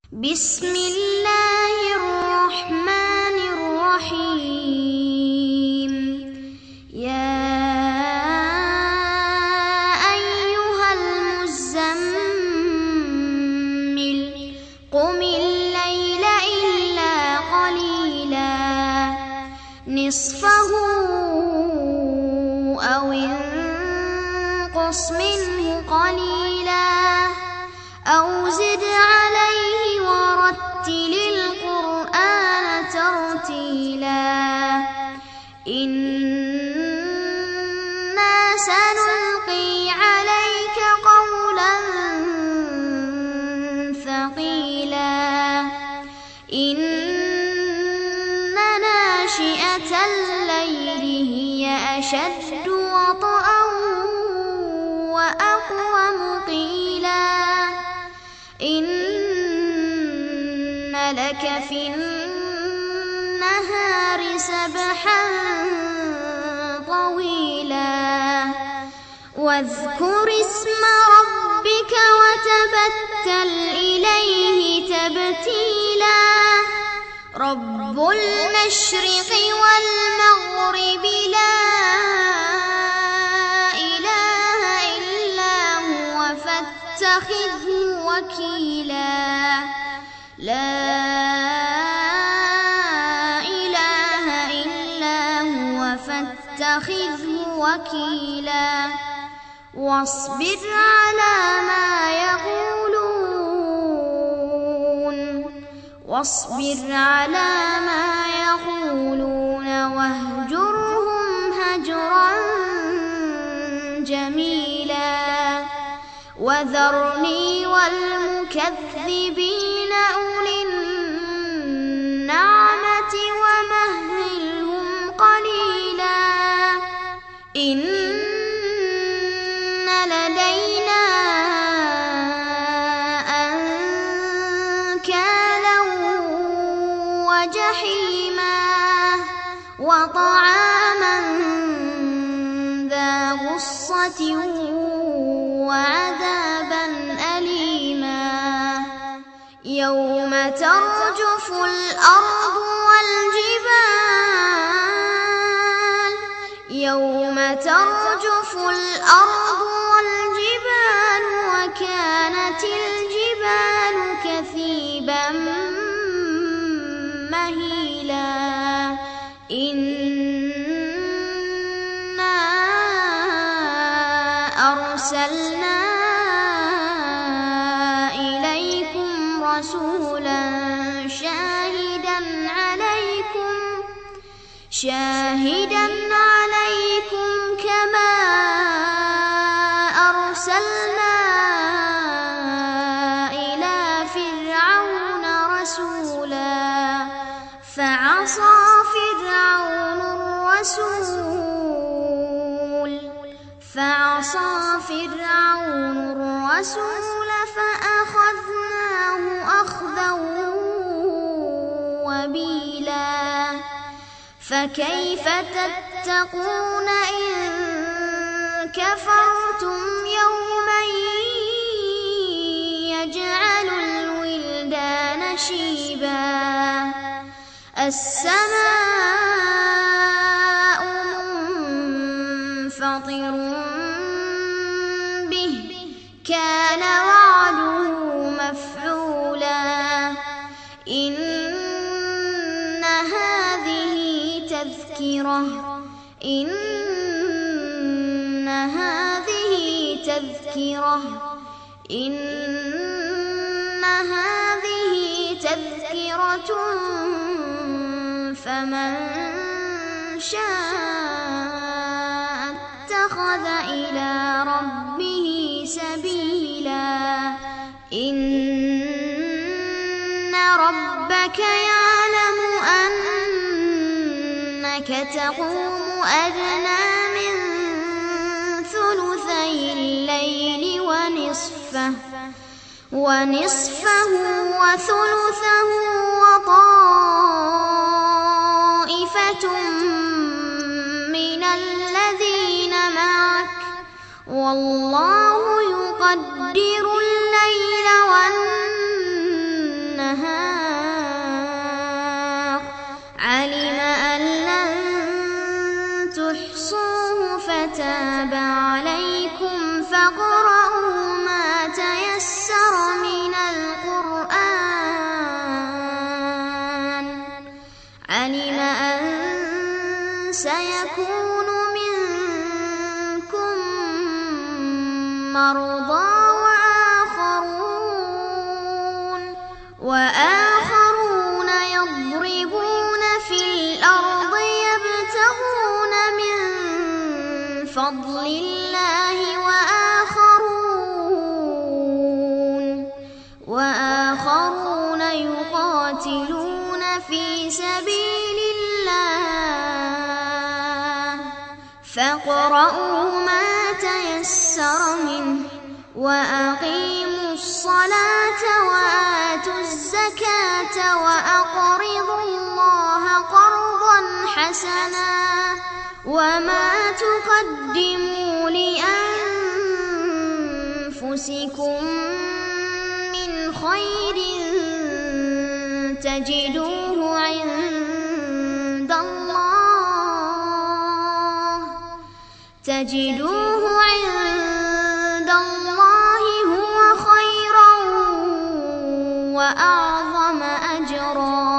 بسم الله الرحمن الرحيم. يا أيها المزمل قم الليل إلا قليلا نصفه أو انقص منه قليلا أو زد عليه ورتل القرآن ترتيلا. إنا سنلقي عليك قولا ثقيلا. إن ناشئة الليل هي أشد وطئا وأقوم قيلا. إن لك في النهار سبحا طويلا. واذكر اسم ربك وتبتل إليه تبتيلا. رب المشرق والمغرب لا إله إلا هو فاتخذه وكيلا. لا إله إلا هو فاتخذه وكيلا. واصبر على ما يقولون واهجرهم هجرا جميلا. وذرني والمكذبين أولي النعمة ومهلهم قليلا. إن لدينا أنكالا وجحيما وطعاما ذا غصة وعذابا أليما. يوم ترجف الأرض والجبال وكانت الجبال كثيبا مهيلا. إنا أرسلنا إليكم رسولا شاهدا عليكم كما أرسلنا إلى فرعون رسولا. فعصى فرعون الرسول فأخذناه أخذا وبيلا. فكيف تتقون إن كفرتم يوما يجعل الولدان شيبا. السماء منفطر به كان وعده مفعولا. إن هذه تذكرة فمن شاء اتخذ إلى ربه سبيلا. إن ربك يعلم أنك تقوم أدنى من ثلثي الليل ونصفه وثلثه وطائفة من الذين معك والله يقدر الليل والنهار تحصوه فتاب عليكم فاقرؤوا ما تيسر من القرآن. علم أن سيكون منكم مرضى وآخرون يضربون في الأرض يبتغون من فضل الله وآخرون يقاتلون في سبيل الله. فاقرؤوا ما تيسر منه وأقيموا الصلاة وآتوا الزكاة وأقرضوا الله قرضا حسنا وما تقدموا لأنفسكم من خير تجدوه عند الله هو خيرا وأعظم أجرا